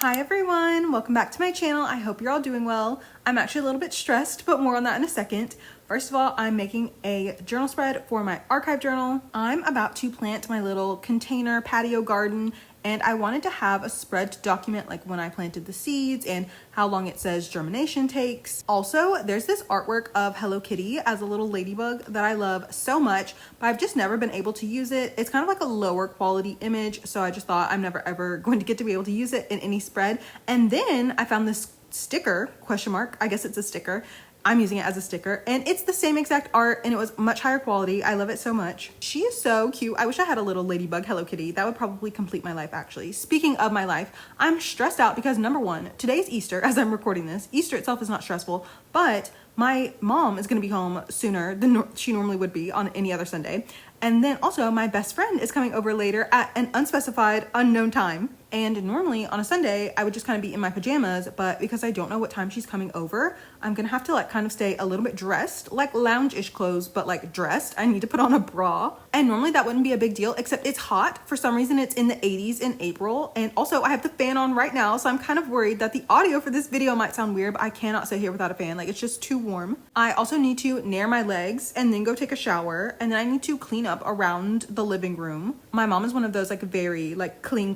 Hi everyone, welcome back to my channel. I hope you're all doing well. I'm actually a little bit stressed, but more on that in a second. First of all, I'm making a journal spread for my archive journal. I'm about to plant my little container patio garden, and I wanted to have a spread to document like when I planted the seeds and how long it says germination takes. Also, there's this artwork of Hello Kitty as a little ladybug that I love so much, but I've just never been able to use it. It's kind of like a lower quality image, so I just thought I'm never ever going to get to be able to use it in any spread. And then I found this sticker, question mark, I guess it's a sticker. I'm using it as a sticker, and it's the same exact art, and it was much higher quality. I love it so much. She is so cute. I wish I had a little ladybug Hello Kitty. That would probably complete my life, actually. Speaking of my life, I'm stressed out because number one, today's Easter as I'm recording this. Easter itself is not stressful, but my mom is gonna be home sooner than she normally would be on any other Sunday. And then also my best friend is coming over later at an unspecified, unknown time. And normally on a Sunday, I would just kind of be in my pajamas, but because I don't know what time she's coming over, I'm gonna have to like kind of stay a little bit dressed, like lounge-ish clothes, but like dressed. I need to put on a bra. And normally that wouldn't be a big deal, except it's hot. For some reason, it's in the 80s in April. And also I have the fan on right now, so I'm kind of worried that the audio for this video might sound weird, but I cannot sit here without a fan. Like it's just too warm. I also need to nair my legs and then go take a shower. And then I need to clean up around the living room. My mom is one of those like very like clean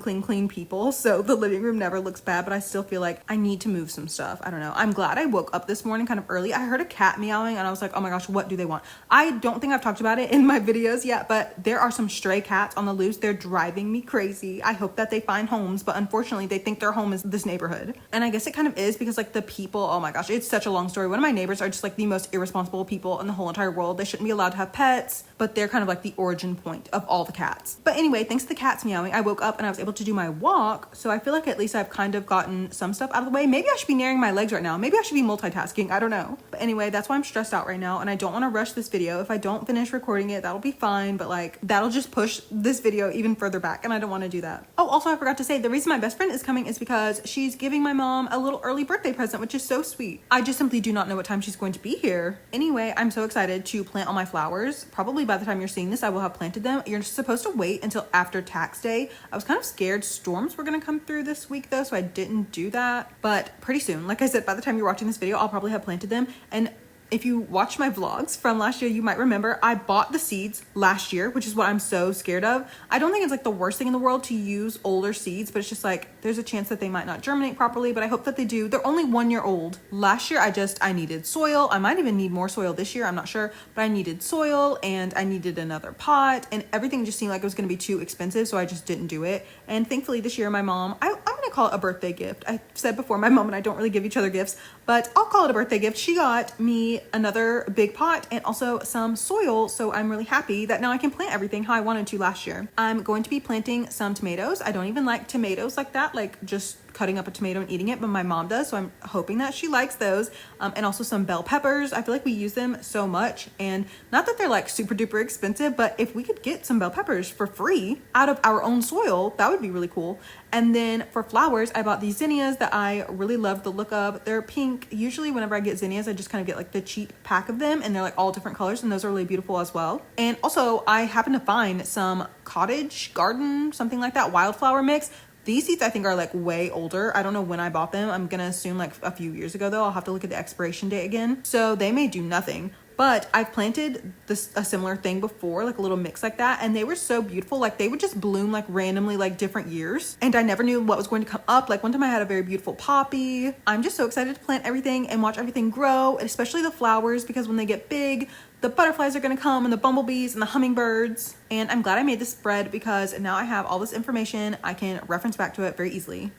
people, so the living room never looks bad, but I still feel like I need to move some stuff. I don't know. I'm glad I woke up this morning kind of early. I heard a cat meowing and I was like, oh my gosh, what do they want? I don't think I've talked about it in my videos yet, but there are some stray cats on the loose. They're driving me crazy. I hope that they find homes, but unfortunately they think their home is this neighborhood. And I guess it kind of is because like the people, oh my gosh, it's such a long story. One of my neighbors are just like the most irresponsible people in the whole entire world. They shouldn't be allowed to have pets, but they're kind of like the origin point of all the cats. But anyway, thanks to the cats meowing, I woke up and I was able to do my walk. So I feel like at least I've kind of gotten some stuff out of the way. Maybe I should be nairing my legs right now. Maybe I should be multitasking. I don't know. But anyway, that's why I'm stressed out right now, and I don't want to rush this video. If I don't finish recording it, that'll be fine, but like that'll just push this video even further back, and I don't want to do that. Oh, also I forgot to say the reason my best friend is coming is because she's giving my mom a little early birthday present, which is so sweet. I just simply do not know what time she's going to be here. Anyway, I'm so excited to plant all my flowers. Probably by the time you're seeing this, I will have planted them. You're supposed to wait until after tax day. I was kind of scared storms were going to come through this week though, so I didn't do that, but pretty soon, like I said, by the time you're watching this video, I'll probably have planted them. And if you watch my vlogs from last year, you might remember I bought the seeds last year, which is what I'm so scared of. I don't think it's like the worst thing in the world to use older seeds, but it's just like there's a chance that they might not germinate properly, but I hope that they do. They're only 1 year old. Last year I needed soil. I might even need more soil this year, I'm not sure, but I needed soil and I needed another pot, and everything just seemed like it was going to be too expensive, so I just didn't do it. And thankfully this year my mom, I'm gonna call it a birthday gift. I said before, my mom and I don't really give each other gifts, but I'll call it a birthday gift. She got me another big pot and also some soil, so I'm really happy that now I can plant everything how I wanted to last year. I'm going to be planting some tomatoes. I don't even like tomatoes like that, like just cutting up a tomato and eating it, but my mom does, so I'm hoping that she likes those. And also some bell peppers. I feel like we use them so much, and not that they're like super duper expensive, but if we could get some bell peppers for free out of our own soil, that would be really cool. And then for flowers, I bought these zinnias that I really love the look of. They're pink. Usually whenever I get zinnias, I just kind of get like the cheap pack of them, and they're like all different colors, and those are really beautiful as well. And also I happened to find some cottage garden, something like that, wildflower mix. These seeds I think are like way older. I don't know when I bought them. I'm gonna assume like a few years ago though. I'll have to look at the expiration date again. So they may do nothing. But I've planted a similar thing before, like a little mix like that, and they were so beautiful. Like they would just bloom like randomly like different years, and I never knew what was going to come up. Like one time I had a very beautiful poppy. I'm just so excited to plant everything and watch everything grow, especially the flowers, because when they get big, the butterflies are gonna come, and the bumblebees and the hummingbirds. And I'm glad I made this spread because now I have all this information. I can reference back to it very easily.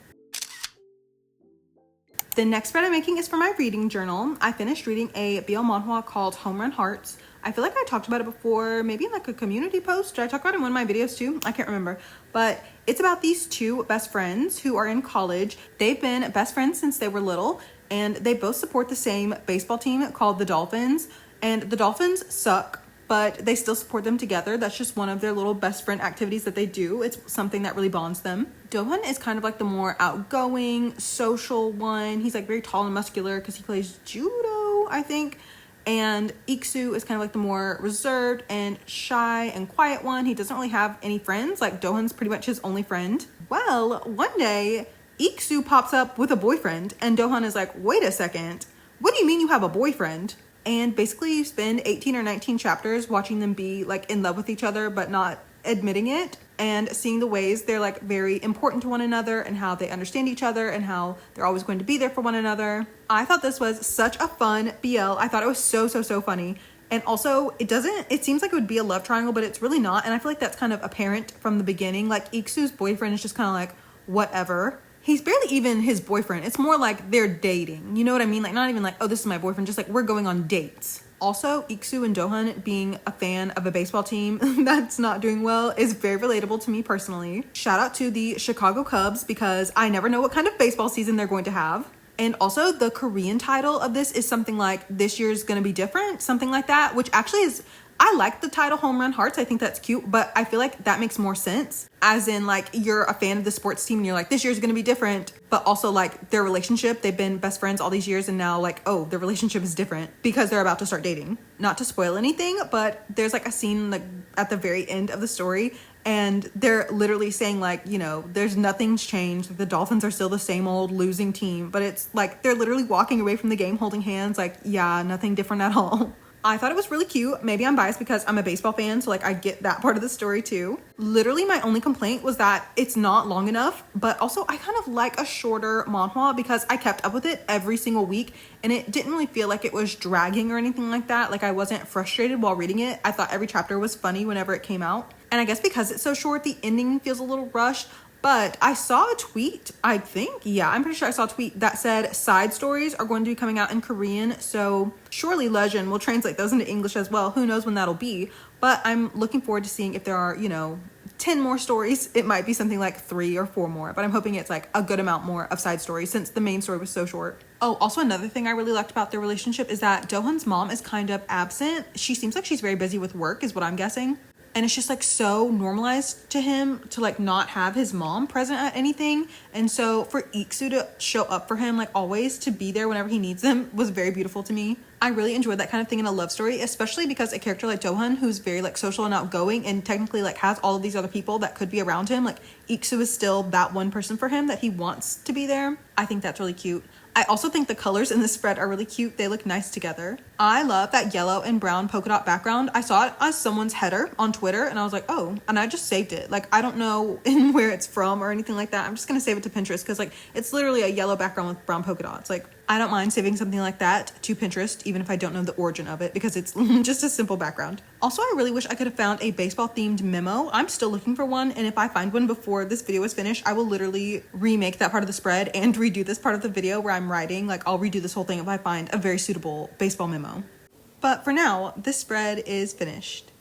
The next spread I'm making is for my reading journal. I finished reading a blmanhwa called Homerun Hearts. I feel like I talked about it before, maybe in like a community post. Did I talk about it in one of my videos too? I can't remember. But it's about these two best friends who are in college. They've been best friends since they were little, and they both support the same baseball team called the Dolphins. And the Dolphins suck, but they still support them together. That's just one of their little best friend activities that they do. It's something that really bonds them. Dohun is kind of like the more outgoing, social one. He's like very tall and muscular because he plays judo, I think. And Iksu is kind of like the more reserved and shy and quiet one. He doesn't really have any friends. Like Dohun's pretty much his only friend. Well, one day Iksu pops up with a boyfriend, and Do-hun is like, wait a second, what do you mean you have a boyfriend? And basically you spend 18 or 19 chapters watching them be like in love with each other but not admitting it, and seeing the ways they're like very important to one another and how they understand each other and how they're always going to be there for one another. I thought this was such a fun BL. I thought it was so funny. And also it seems like it would be a love triangle, but it's really not. And I feel like that's kind of apparent from the beginning. Like Iksu's boyfriend is just kind of like whatever. He's barely even his boyfriend. It's more like they're dating. You know what I mean? Like not even like, oh, this is my boyfriend. Just like we're going on dates. Also, Iksu and Do-hun being a fan of a baseball team that's not doing well is very relatable to me personally. Shout out to the Chicago Cubs because I never know what kind of baseball season they're going to have. And also the Korean title of this is something like this year's gonna be different, something like that, which actually is, I like the title Home Run Hearts. I think that's cute, but I feel like that makes more sense. As in like you're a fan of the sports team and you're like, this year's gonna be different, but also like their relationship, they've been best friends all these years and now like, oh, their relationship is different because they're about to start dating. Not to spoil anything, but there's like a scene like at the very end of the story and they're literally saying like, you know, there's nothing's changed. The Dolphins are still the same old losing team, but it's like they're literally walking away from the game holding hands like, yeah, nothing different at all. I thought it was really cute. Maybe I'm biased because I'm a baseball fan, so like I get that part of the story too. Literally my only complaint was that it's not long enough, but also I kind of like a shorter manhwa because I kept up with it every single week and it didn't really feel like it was dragging or anything like that. Like I wasn't frustrated while reading it. I thought every chapter was funny whenever it came out. And I guess because it's so short, the ending feels a little rushed. But I saw a tweet, I think, yeah, I'm pretty sure I saw a tweet that said side stories are going to be coming out in Korean. So surely Legend will translate those into English as well. Who knows when that'll be. But I'm looking forward to seeing if there are, you know, 10 more stories. It might be something like 3 or 4 more. But I'm hoping it's like a good amount more of side stories since the main story was so short. Oh, also another thing I really liked about their relationship is that Do-hun's mom is kind of absent. She seems like she's very busy with work is what I'm guessing. And it's just like so normalized to him to like not have his mom present at anything. And so for Iksu to show up for him, like always to be there whenever he needs them was very beautiful to me. I really enjoyed that kind of thing in a love story, especially because a character like Do-hun, who's very like social and outgoing and technically like has all of these other people that could be around him, like Iksu is still that one person for him that he wants to be there. I think that's really cute. I also think the colors in this spread are really cute. They look nice together. I love that yellow and brown polka dot background. I saw it as someone's header on Twitter and I was like, oh, and I just saved it. Like, I don't know where it's from or anything like that. I'm just going to save it to Pinterest because like it's literally a yellow background with brown polka dots. Like, I don't mind saving something like that to Pinterest, even if I don't know the origin of it because it's just a simple background. Also, I really wish I could have found a baseball themed memo. I'm still looking for one. And if I find one before this video is finished, I will literally remake that part of the spread and redo this part of the video where I'm writing. Like, I'll redo this whole thing if I find a very suitable baseball memo. But for now, this spread is finished.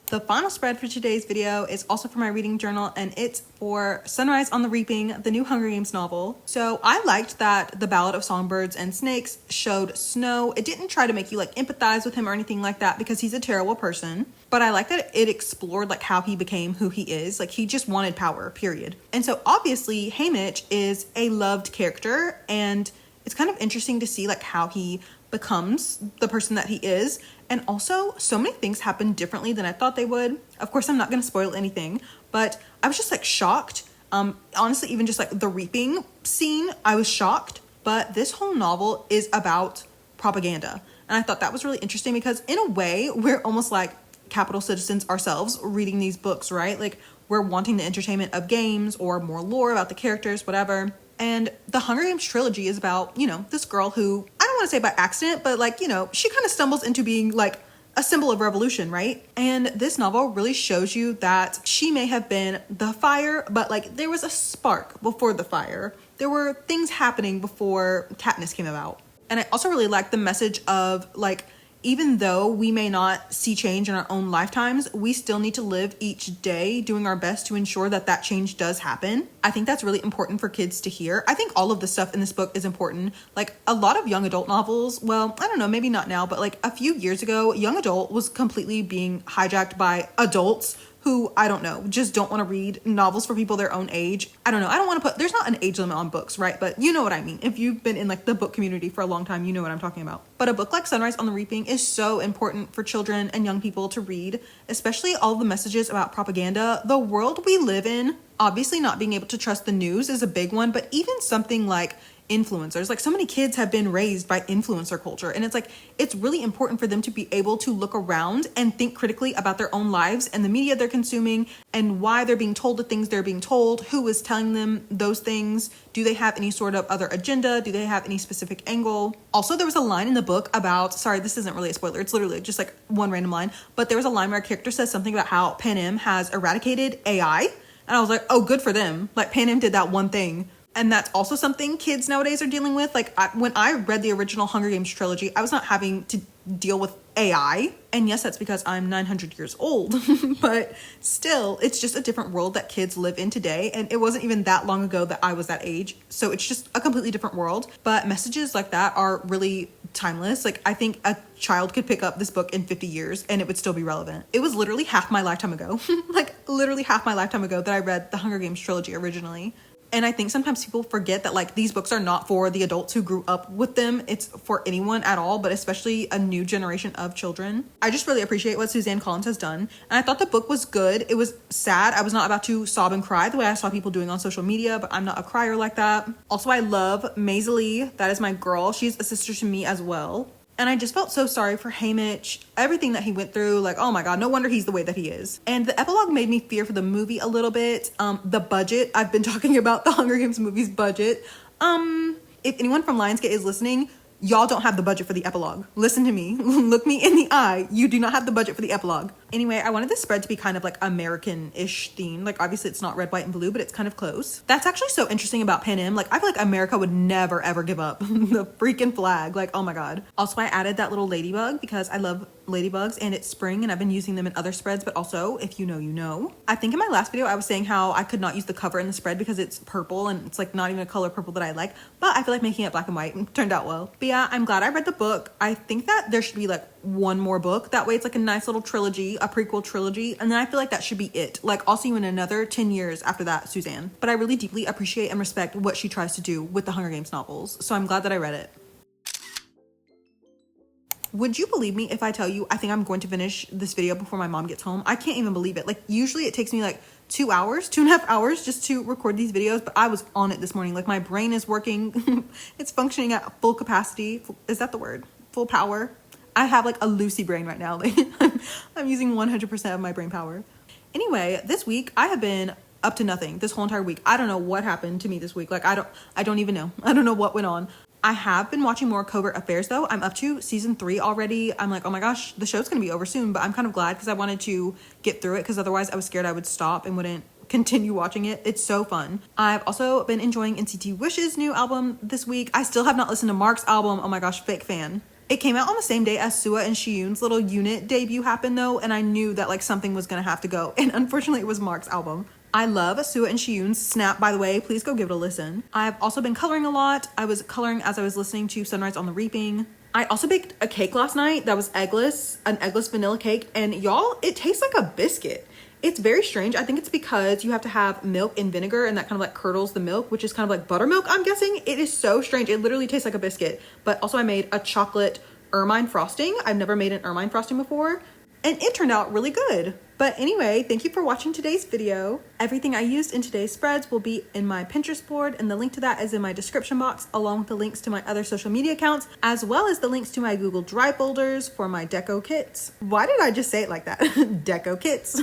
The final spread for today's video is also for my reading journal, and it's for Sunrise on the Reaping, the new Hunger Games novel. So I liked that the Ballad of Songbirds and Snakes showed Snow. It didn't try to make you like empathize with him or anything like that because he's a terrible person. But I like that it explored like how he became who he is. Like he just wanted power, period. And so obviously Haymitch is a loved character, and it's kind of interesting to see like how he becomes the person that he is. And also so many things happen differently than I thought they would. Of course, I'm not going to spoil anything, but I was just like shocked. Honestly, even just like the reaping scene, I was shocked. But this whole novel is about propaganda. And I thought that was really interesting because in a way, we're almost like capital citizens ourselves reading these books, right? Like we're wanting the entertainment of games or more lore about the characters, whatever. And the Hunger Games trilogy is about, you know, this girl who, I don't want to say by accident, but like, you know, she kind of stumbles into being like a symbol of revolution, right? And this novel really shows you that she may have been the fire, but like there was a spark before the fire. There were things happening before Katniss came about. And I also really like the message of like, even though we may not see change in our own lifetimes, we still need to live each day doing our best to ensure that that change does happen. I think that's really important for kids to hear. I think all of the stuff in this book is important. Like a lot of young adult novels, well, I don't know, maybe not now, but like a few years ago, young adult was completely being hijacked by adults who, I don't know, just don't want to read novels for people their own age. I don't know. I don't want to there's not an age limit on books, right? But you know what I mean. If you've been in like the book community for a long time, you know what I'm talking about. But a book like Sunrise on the Reaping is so important for children and young people to read, especially all the messages about propaganda. The world we live in, obviously not being able to trust the news is a big one, but even something like influencers, like so many kids have been raised by influencer culture, and it's like it's really important for them to be able to look around and think critically about their own lives and the media they're consuming and why they're being told the things they're being told, who is telling them those things, do they have any sort of other agenda, do they have any specific angle. Also, there was a line in the book about, sorry, this isn't really a spoiler, it's literally just like one random line, but there was a line where a character says something about how Panem has eradicated AI, and I was like, oh, good for them. Like Panem did that one thing. And that's also something kids nowadays are dealing with. Like when I read the original Hunger Games trilogy, I was not having to deal with AI. And yes, that's because I'm 900 years old, but still, it's just a different world that kids live in today. And it wasn't even that long ago that I was that age. So it's just a completely different world. But messages like that are really timeless. Like I think a child could pick up this book in 50 years and it would still be relevant. It was literally half my lifetime ago, like literally half my lifetime ago that I read the Hunger Games trilogy originally. And I think sometimes people forget that like these books are not for the adults who grew up with them. It's for anyone at all, but especially a new generation of children. I just really appreciate what Suzanne Collins has done. And I thought the book was good. It was sad. I was not about to sob and cry the way I saw people doing on social media, but I'm not a crier like that. Also, I love Maisie Lee. That is my girl. She's a sister to me as well. And I just felt so sorry for Haymitch, everything that he went through. Like, oh my God, no wonder he's the way that he is. And the epilogue made me fear for the movie a little bit. The budget, I've been talking about the Hunger Games movie's budget. If anyone from Lionsgate is listening, y'all don't have the budget for the epilogue. Listen to me. Look me in the eye. You do not have the budget for the epilogue. Anyway, I wanted this spread to be kind of like American-ish themed. Like obviously it's not red, white, and blue, but it's kind of close. That's actually so interesting about Panem. Like I feel like America would never ever give up the freaking flag. Like, oh my God. Also, I added that little ladybug because I love ladybugs and it's spring and I've been using them in other spreads, but also if you know, you know. I think in my last video I was saying how I could not use the cover in the spread because it's purple and it's like not even a color purple that I like, but I feel like making it black and white turned out well. But yeah, I'm glad I read the book. I think that there should be like one more book. That way it's like a nice little trilogy, a prequel trilogy, and then I feel like that should be it. Like I'll see you in another 10 years after that, Suzanne. But I really deeply appreciate and respect what she tries to do with the Hunger Games novels, so I'm glad that I read it. Would you believe me if I tell you I think I'm going to finish this video before my mom gets home? I can't even believe it. Like usually it takes me like 2 hours, 2.5 hours just to record these videos, but I was on it this morning. Like my brain is working. It's functioning at full capacity. Is that the word? Full power. I have like a Lucy brain right now. Like I'm using 100% of my brain power. Anyway, this week I have been up to nothing this whole entire week. I don't know what happened to me this week. Like I don't even know. I don't know what went on. I have been watching more Covert Affairs though. I'm up to season 3 already. I'm like, oh my gosh, the show's gonna be over soon, but I'm kind of glad because I wanted to get through it because otherwise I was scared I would stop and wouldn't continue watching it. It's so fun. I've also been enjoying NCT Wish's new album this week. I still have not listened to Mark's album. Oh my gosh, fake fan. It came out on the same day as Sua and Shiyun's little unit debut happened though, and I knew that like something was gonna have to go, and unfortunately it was Mark's album. I love Sua and Shiyun's Snap, by the way. Please go give it a listen. I've also been coloring a lot. I was coloring as I was listening to Sunrise on the Reaping. I also baked a cake last night that was eggless, an eggless vanilla cake, and y'all, it tastes like a biscuit. It's very strange. I think it's because you have to have milk and vinegar and that kind of like curdles the milk, which is kind of like buttermilk, I'm guessing. It is so strange. It literally tastes like a biscuit. But also I made a chocolate ermine frosting. I've never made an ermine frosting before, and it turned out really good. But anyway, thank you for watching today's video. Everything I used in today's spreads will be in my Pinterest board, and the link to that is in my description box, along with the links to my other social media accounts, as well as the links to my Google Drive folders for my deco kits. Why did I just say it like that? Deco kits.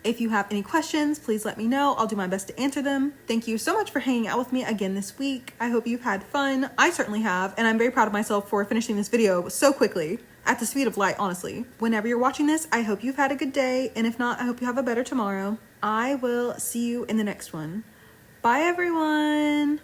If you have any questions, please let me know. I'll do my best to answer them. Thank you so much for hanging out with me again this week. I hope you've had fun. I certainly have, and I'm very proud of myself for finishing this video so quickly. At the speed of light, honestly. Whenever you're watching this, I hope you've had a good day, and if not, I hope you have a better tomorrow. I will see you in the next one. Bye, everyone!